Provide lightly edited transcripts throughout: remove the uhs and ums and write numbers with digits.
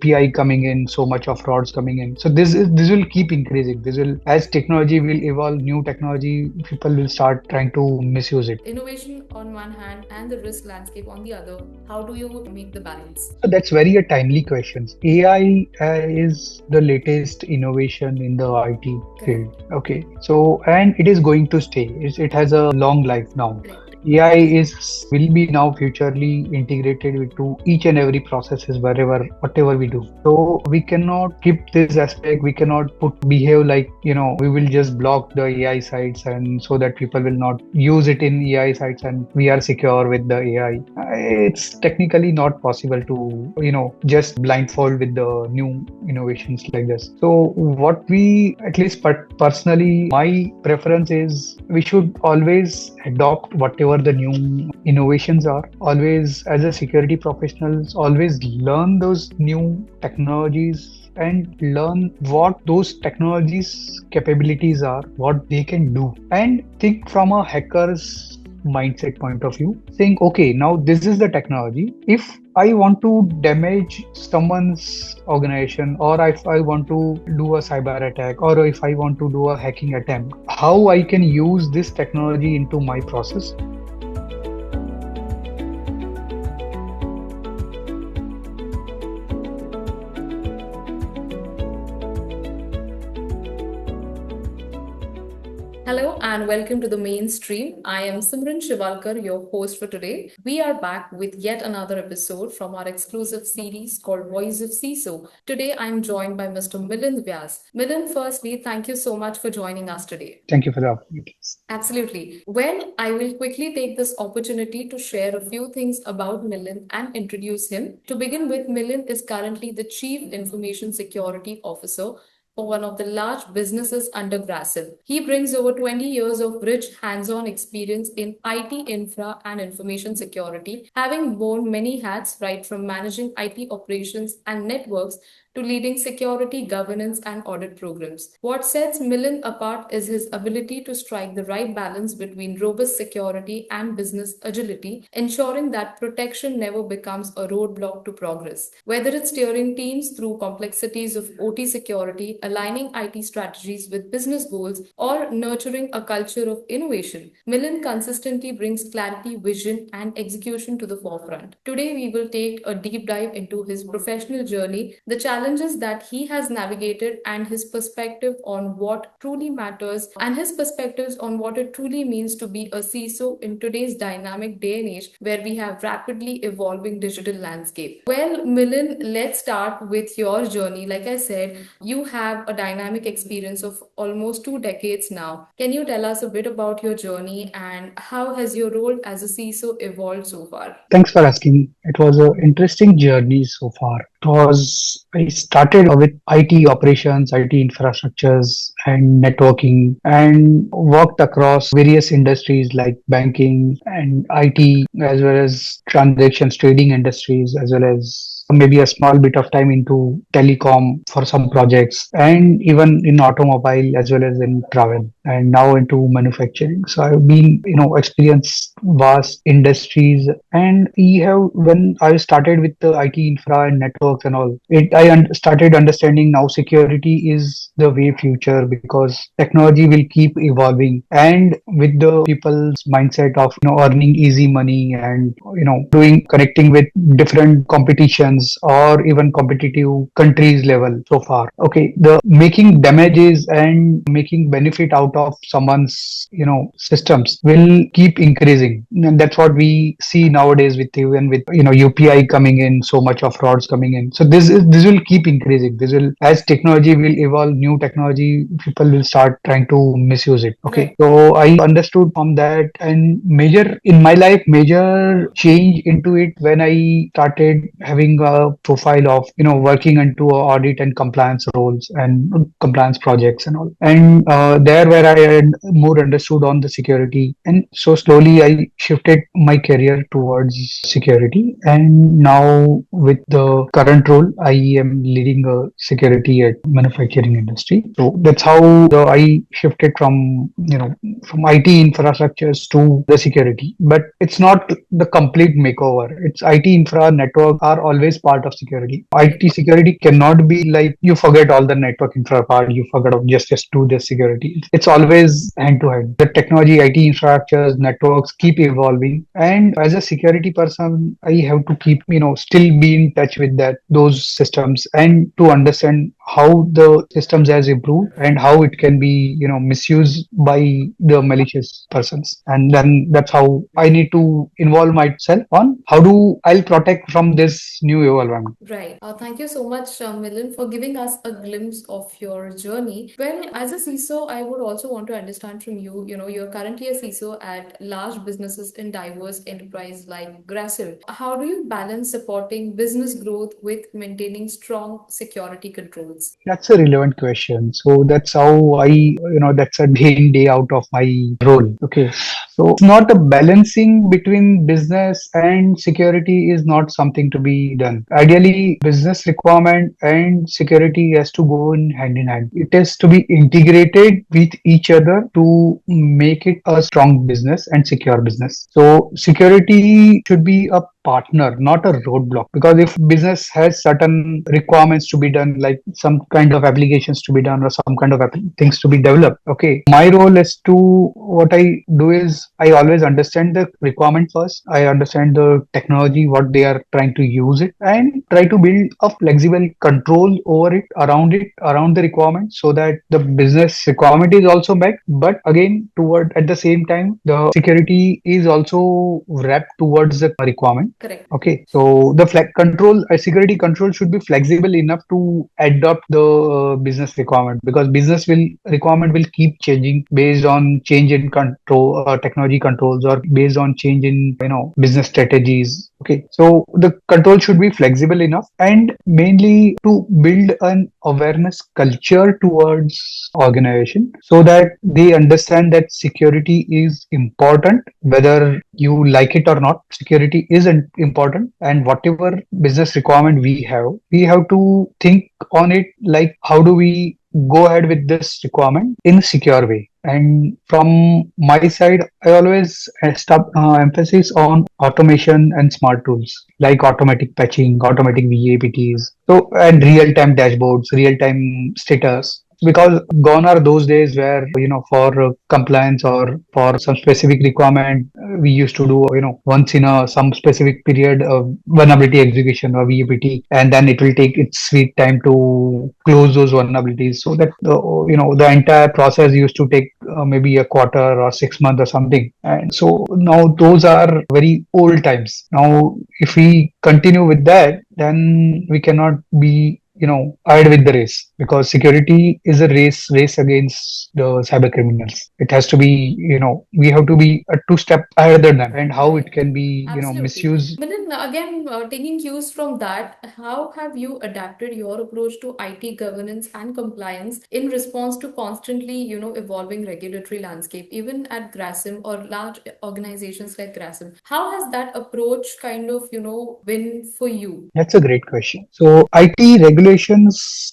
UPI coming in, so much of frauds coming in. So this will keep increasing. This will, as technology will evolve, new technology, people will start trying to misuse it. Innovation on one hand and the risk landscape on the other. How do you make the balance? So that's very a timely question. AI is the latest innovation in the IT Correct. field. Okay, so and it is going to stay. It has a long life now. Correct. AI is will be now futurely integrated into each and every processes wherever whatever we do. So we cannot keep this aspect. We cannot put behave like we will just block the AI sites and so that people will not use it in AI sites and we are secure with the AI. It's technically not possible to just blindfold with the new innovations like this. So what we, at least personally, my preference is we should always adopt whatever the new innovations are. Always, as a security professionals, always learn those new technologies and learn what those technologies capabilities are, what they can do, and think from a hacker's mindset point of view, saying, okay, now this is the technology. If I want to damage someone's organization, or if I want to do a cyber attack, or if I want to do a hacking attempt, how I can use this technology into my process. Hello and welcome to the mainstream. I am Simran Shivalkar, your host for today. We are back with yet another episode from our exclusive series called Voice of CISO. Today I'm joined by Mr. Milind Vyas. Milind, firstly, thank you so much for joining us today. Thank you for the opportunity. Absolutely. Well, I will quickly take this opportunity to share a few things about Milind and introduce him. To begin with, Milind is currently the Chief Information Security Officer for one of the large businesses under Grasim. He brings over 20 years of rich hands-on experience in IT infra and information security, having worn many hats right from managing IT operations and networks to leading security governance and audit programs. What sets Milind apart is his ability to strike the right balance between robust security and business agility, ensuring that protection never becomes a roadblock to progress. Whether it's steering teams through complexities of OT security, aligning IT strategies with business goals, or nurturing a culture of innovation, Milind consistently brings clarity, vision, and execution to the forefront. Today, we will take a deep dive into his professional journey, the challenges that he has navigated, and his perspective on what truly matters, and his perspectives on what it truly means to be a CISO in today's dynamic day and age where we have rapidly evolving digital landscape. Well, Milind, let's start with your journey. Like I said, you have a dynamic experience of almost 2 decades now. Can you tell us a bit about your journey and how has your role as a CISO evolved so far? Thanks for asking. It was an interesting journey so far. It was, I started with IT operations, IT infrastructures, and networking, and worked across various industries like banking and IT, as well as transactions, trading industries, as well as maybe a small bit of time into telecom for some projects, and even in automobile as well as in travel, and now into manufacturing. So I've been, experienced vast industries, and we have, when I started with the IT infra and networks and all, started understanding now security is the way future, because technology will keep evolving, and with the people's mindset of earning easy money and doing connecting with different competitions or even competitive countries level so far. Okay, the making damages and making benefit out of someone's systems will keep increasing, and that's what we see nowadays, with even with UPI coming in, so much of frauds coming in. So this will keep increasing. This will, as technology will evolve, new technology, people will start trying to misuse it. Okay, Right. so I understood from that, and major in my life, major change into it when I started having a profile of working into audit and compliance roles and compliance projects and all. And there where I had more understood on the security, and so slowly I shifted my career towards security. And now with the current role, I am leading a security at manufacturing industry. So that's how I shifted from from IT infrastructures to the security. But it's not the complete makeover. It's IT infra network are always part of security. IT security cannot be like you forget all the network infra part, you forget of just do the security. It's always hand to hand. The technology, IT infrastructures, networks keep evolving. And as a security person, I have to keep, still be in touch with those systems and to understand how the systems has improved and how it can be misused by the malicious persons. And then that's how I need to involve myself on how do I'll protect from this new environment. Right. Thank you so much, Milind, for giving us a glimpse of your journey. Well, as a CISO, I would also want to understand from you, you're currently a CISO at large businesses in diverse enterprise like Grasim. How do you balance supporting business growth with maintaining strong security controls? That's a relevant question. So that's how that's a day in, day out of my role. Okay. So it's not a balancing between business and security is not something to be done. Ideally, business requirement and security has to go in hand. It has to be integrated with each other to make it a strong business and secure business. So security should be a partner, not a roadblock. Because if business has certain requirements to be done, like some kind of applications to be done or some kind of things to be developed, okay, my role is to what I do is I always understand the requirement first. I understand the technology, what they are trying to use it, and try to build a flexible control over it, around the requirement, so that the business requirement is also met. But again, toward at the same time, the security is also wrapped towards the requirement. Correct. Okay, so the security control should be flexible enough to adopt the business requirement, because business will requirement will keep changing based on change in control, technology controls, or based on change in business strategies. Okay, so the control should be flexible enough, and mainly to build an awareness culture towards organization, so that they understand that security is important, whether you like it or not. Security is important, and whatever business requirement we have to think on it, like how do we go ahead with this requirement in a secure way. And from my side, I always stop emphasis on automation and smart tools like automatic patching, automatic VAPTs, so and real-time dashboards, real-time status. Because gone are those days where for compliance or for some specific requirement, we used to do once in a some specific period of vulnerability execution or VAPT, and then it will take its sweet time to close those vulnerabilities. So that the entire process used to take maybe a quarter or 6 months or something. And so now those are very old times. Now if we continue with that, then we cannot be ahead with the race, because security is a race against the cyber criminals. It has to be, we have to be a two step ahead of them, and how it Right. can be Absolutely. misused. But then again, taking cues from that, how have you adapted your approach to IT governance and compliance in response to constantly, evolving regulatory landscape, even at Grasim or large organizations like Grasim? How has that approach kind of, been for you? That's a great question. So IT regulations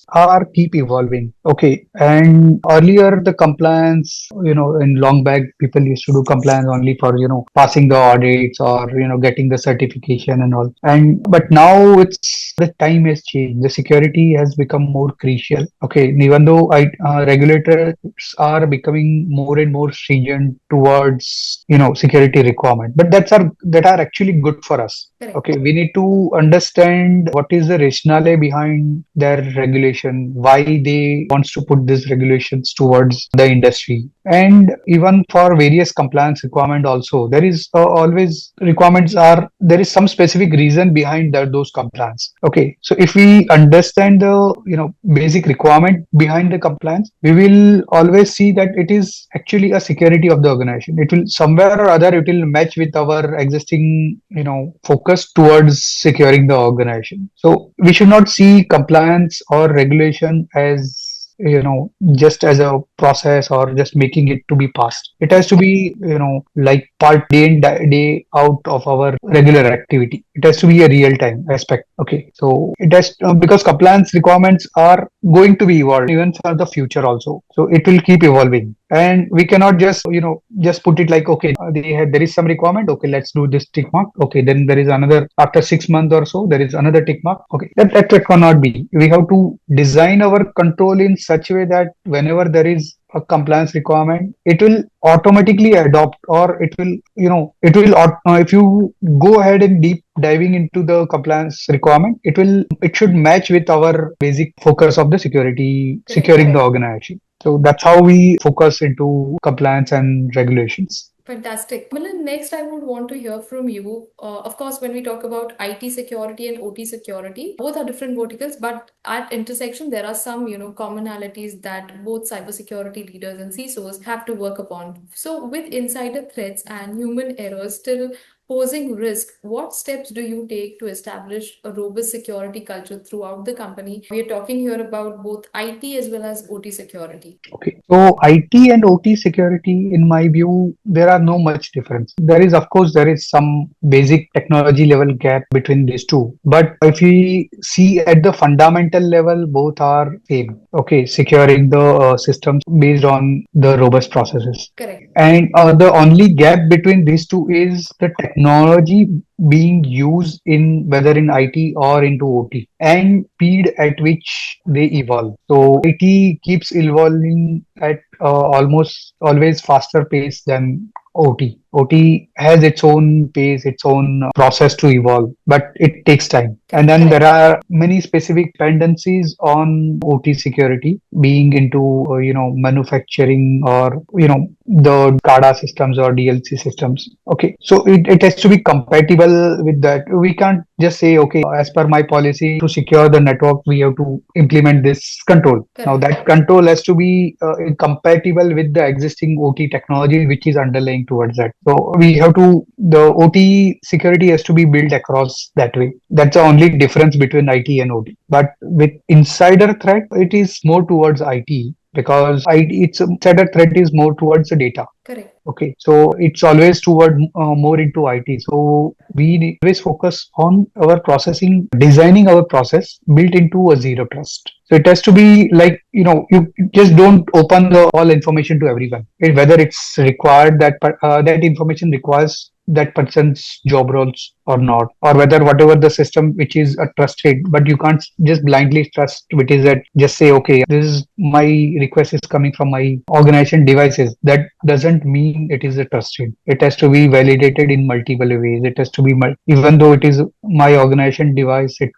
are keep evolving. Okay. And earlier the compliance, in long back, people used to do compliance only for, passing the audits or, getting the certification and all. And but now it's the time has changed. The security has become more crucial. Okay. Even though regulators are becoming more and more stringent towards, security requirement, but that are actually good for us. Correct. Okay, we need to understand what is the rationale behind their regulation, why they wants to put these regulations towards the industry. And even for various compliance requirement also, there is always requirements are, there is some specific reason behind those compliance. Okay, so if we understand the, basic requirement behind the compliance, we will always see that it is actually a security of the organization. It will somewhere or other, it will match with our existing, focus towards securing the organization. So we should not see compliance or regulation as just as a process or just making it to be passed. It has to be, like part day in, day out of our regular activity. It has to be a real time aspect. Okay. So it has, because compliance requirements are going to be evolved even for the future also. So it will keep evolving. And we cannot just, just put it like, okay, there is some requirement. Okay, let's do this tick mark. Okay, then there is another, after 6 months or so, there is another tick mark. Okay, that cannot be. We have to design our control in such a way that whenever there is a compliance requirement, it will automatically adopt, or it will, if you go ahead and deep diving into the compliance requirement, it should match with our basic focus of the security, securing the organization. So that's how we focus into compliance and regulations. Fantastic. Milind, next I would want to hear from you. Of course, when we talk about IT security and OT security, both are different verticals, but at intersection, there are some, commonalities that both cybersecurity leaders and CISOs have to work upon. So, with insider threats and human errors still posing risk, what steps do you take to establish a robust security culture throughout the company? We are talking here about both IT as well as OT security. Okay. So IT and OT security, in my view, there are no much difference. There is, of course, there is some basic technology level gap between these two. But if we see at the fundamental level, both are same. Okay, securing the systems based on the robust processes. Correct. And the only gap between these two is the technology being used in whether in IT or into OT, and speed at which they evolve. So IT keeps evolving at almost always faster pace than OT. OT has its own pace, its own process to evolve, but it takes time. And then there are many specific dependencies on OT security, being into manufacturing, or the SCADA systems or DLC systems. Okay, so it has to be compatible with that. We can't just say, okay, as per my policy to secure the network, we have to implement this control. Now that control has to be compatible with the existing OT technology which is underlying towards that. So we have to, the OT security has to be built across that way. That's the only difference between IT and OT. But with insider threat, it is more towards IT, because it's insider threat is more towards the data. Correct. Okay, so it's always toward more into IT. So we always focus on our processing, designing our process built into a zero trust. So it has to be like, you just don't open the all information to everyone. Whether it's required that that information requires that person's job roles or not, or whether whatever the system which is a trusted, but you can't just blindly trust, which is that just say, okay, this is my request is coming from my organization devices. That doesn't mean it is a trusted. It has to be validated in multiple ways. It has to be, even though it is my organization device, it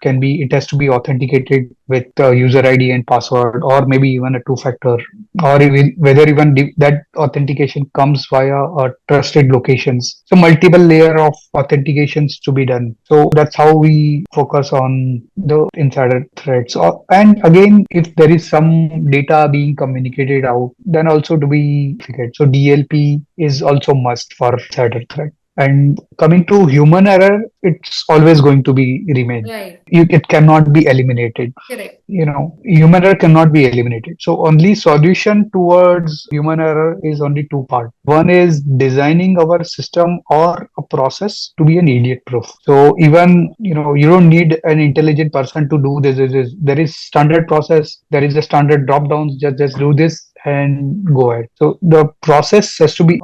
has to be authenticated with user ID and password, or maybe even a two-factor, or even whether even that authentication comes via trusted locations. So multiple layer of authentications to be done. So that's how we focus on the insider threats. And again, if there is some data being communicated out, then also to be figured. So DLP is also must for insider threat. And coming to human error, it's always going to be remain. Right. It cannot be eliminated. Correct. Human error cannot be eliminated. So only solution towards human error is only two parts. One is designing our system or a process to be an idiot proof. So even, you don't need an intelligent person to do this. There is standard process. There is a standard drop downs. Just do this and go ahead. So the process has to be,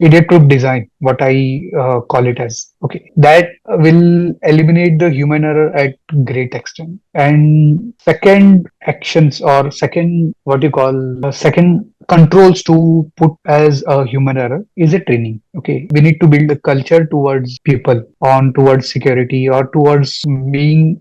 idiot proof design, what I call it as. Okay. That will eliminate the human error at great extent. And second actions, or second, what you call, second controls to put as a human error is a training. Okay. We need to build a culture towards people on towards security, or towards being,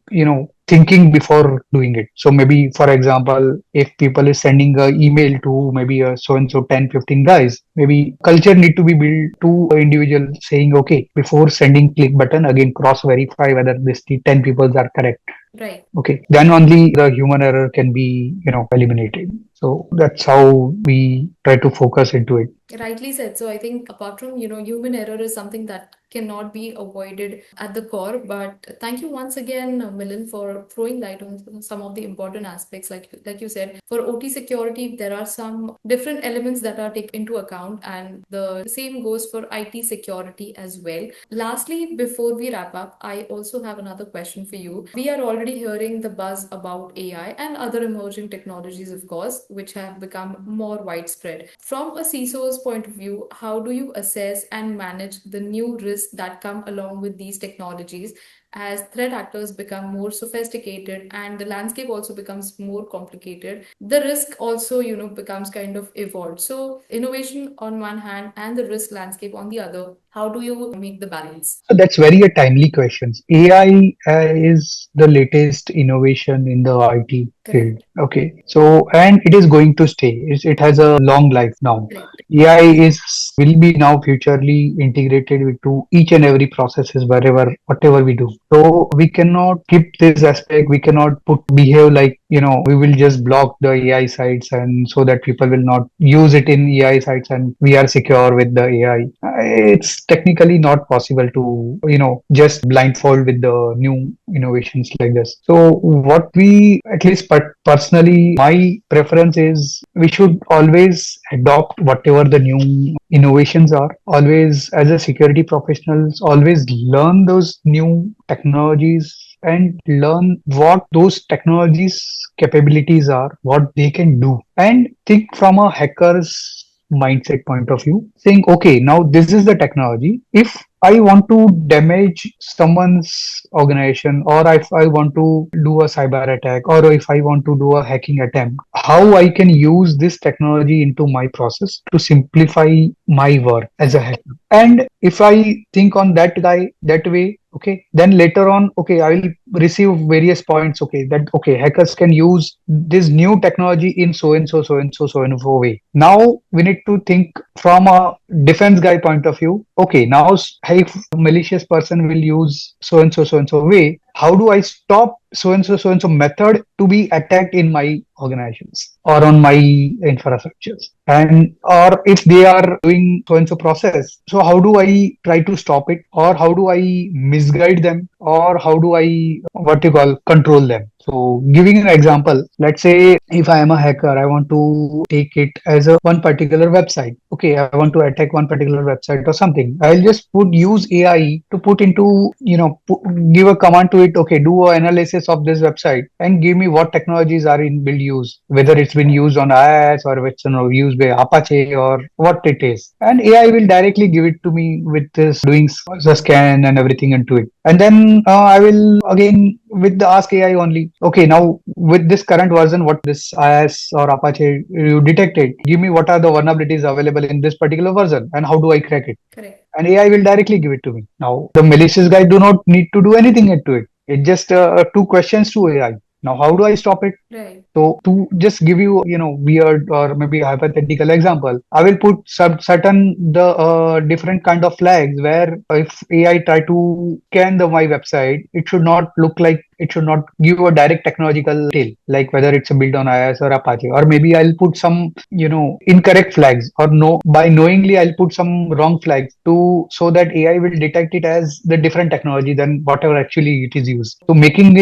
thinking before doing it. So maybe, for example, if people is sending a email to maybe a so and so 10, 15 guys, maybe culture need to be built to an individual saying, okay, before sending click button, again cross verify whether this 10 people are correct. Right. Okay, then only the human error can be, eliminated. So that's how we try to focus into it. Rightly said. So I think apart from, human error is something that cannot be avoided at the core. But thank you once again, Milind, for throwing light on some of the important aspects. Like you said, for OT security, there are some different elements that are taken into account, and the same goes for IT security as well. Lastly, before we wrap up, I also have another question for you. We are already hearing the buzz about AI and other emerging technologies, of course, which have become more widespread. From a CISO's point of view, how do you assess and manage the new risks that come along with these technologies as threat actors become more sophisticated and the landscape also becomes more complicated? The risk also, becomes kind of evolved. So, innovation on one hand and the risk landscape on the other, how do you make the balance? So that's very a timely question. AI is the latest innovation in the IT field. Correct. Okay, so and it is going to stay. It has a long life now. Correct. AI is will be now futurely integrated into each and every processes wherever whatever we do. So we cannot skip this aspect. We cannot put behave like we will just block the AI sites and so that people will not use it in AI sites and we are secure with the AI. It's technically not possible to just blindfold with the new innovations like this. So what we at least personally my preference is we should always adopt whatever the new innovations are. Always as a security professionals, always learn those new technologies and learn what those technologies capabilities are, what they can do, and think from a hacker's mindset point of view, saying, okay, now this is the technology. If I want to damage someone's organization, or if I want to do a cyber attack, or if I want to do a hacking attempt, how I can use this technology into my process to simplify my work as a Correct. hacker. And if I think on that guy that way, okay, then later on, okay, I will receive various points. Okay, that okay, hackers can use this new technology in so and so way. Now we need to think from a defense guy point of view. Okay, now if malicious person will use so and so way, how do I stop so and so method to be attacked in my organizations or on my infrastructures? And or if they are doing so and so process, so how do I try to stop it, or how do I misguide them, or how do I what you call control them? So giving an example, let's say if I am a hacker, I want to take it as a one particular website. Okay, I want to attack one particular website or something. I'll just put use AI to put into give a command to it. Okay, do an analysis of this website and give me what technologies are in build use, whether it's been used on IaaS or it's used by Apache or what it is. And AI will directly give it to me with this doing the scan and everything into it. And then I will again with the ask AI only. Okay, now with this current version, what this IaaS or Apache you detected, give me what are the vulnerabilities available in this particular version and how do I crack it? Correct. And AI will directly give it to me. Now, the malicious guy do not need to do anything into it. It just two questions to AI. Now, how do I stop it? Right. So to just give you, weird or maybe hypothetical example, I will put some certain the different kind of flags where if AI try to scan the my website, it should not look like it should not give a direct technological detail, like whether it's a built on IaaS or Apache, or maybe I'll put some, incorrect flags, or no, by knowingly I'll put some wrong flags to so that AI will detect it as the different technology than whatever actually it is used. So making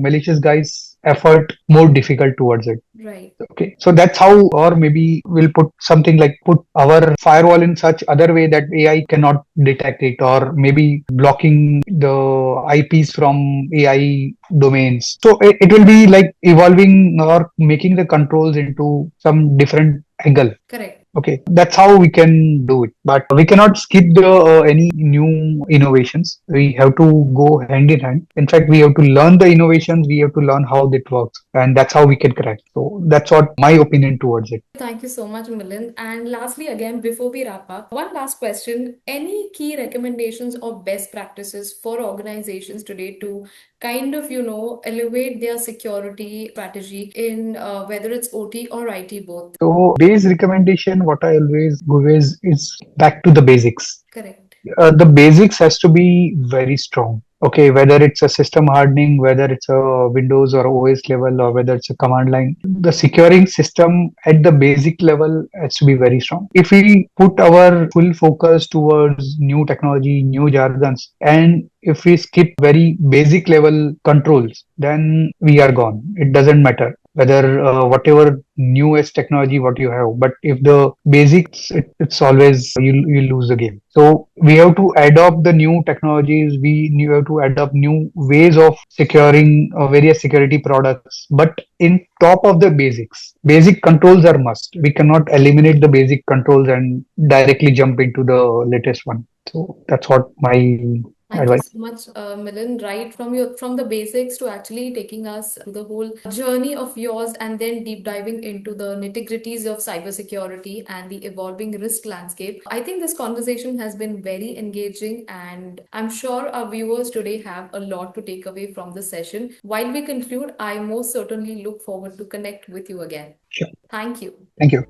malicious guys effort more difficult towards it. Right. Okay, so that's how, or maybe we'll put something like put our firewall in such other way that AI cannot detect it, or maybe blocking the IPs from AI domains. So it will be like evolving or making the controls into some different angle. Correct. Okay, that's how we can do it. But we cannot skip the any new innovations. We have to go hand in hand. In fact, we have to learn the innovations. We have to learn how it works, and that's how we can crack. So that's what my opinion towards it. Thank you so much, Milind. And lastly, again, before we wrap up, one last question. Any key recommendations or best practices for organizations today to kind of, elevate their security strategy in whether it's OT or IT both? So base recommendation, what I always is back to the basics. Correct. The basics has to be very strong. Okay, whether it's a system hardening, whether it's a Windows or OS level, or whether it's a command line, the securing system at the basic level has to be very strong. If we put our full focus towards new technology, new jargons, and if we skip very basic level controls, then we are gone. It doesn't matter whether whatever newest technology what you have, but if the basics, it's always you lose the game. So we have to adopt the new technologies. We have to adopt new ways of securing various security products, but in top of the basic controls are must. We cannot eliminate the basic controls and directly jump into the latest one. So that's what my Thank you advice. so much, Milind. Right from the basics to actually taking us through the whole journey of yours, and then deep diving into the nitty gritties of cybersecurity and the evolving risk landscape. I think this conversation has been very engaging, and I'm sure our viewers today have a lot to take away from the session. While we conclude, I most certainly look forward to connect with you again. Sure. Thank you. Thank you.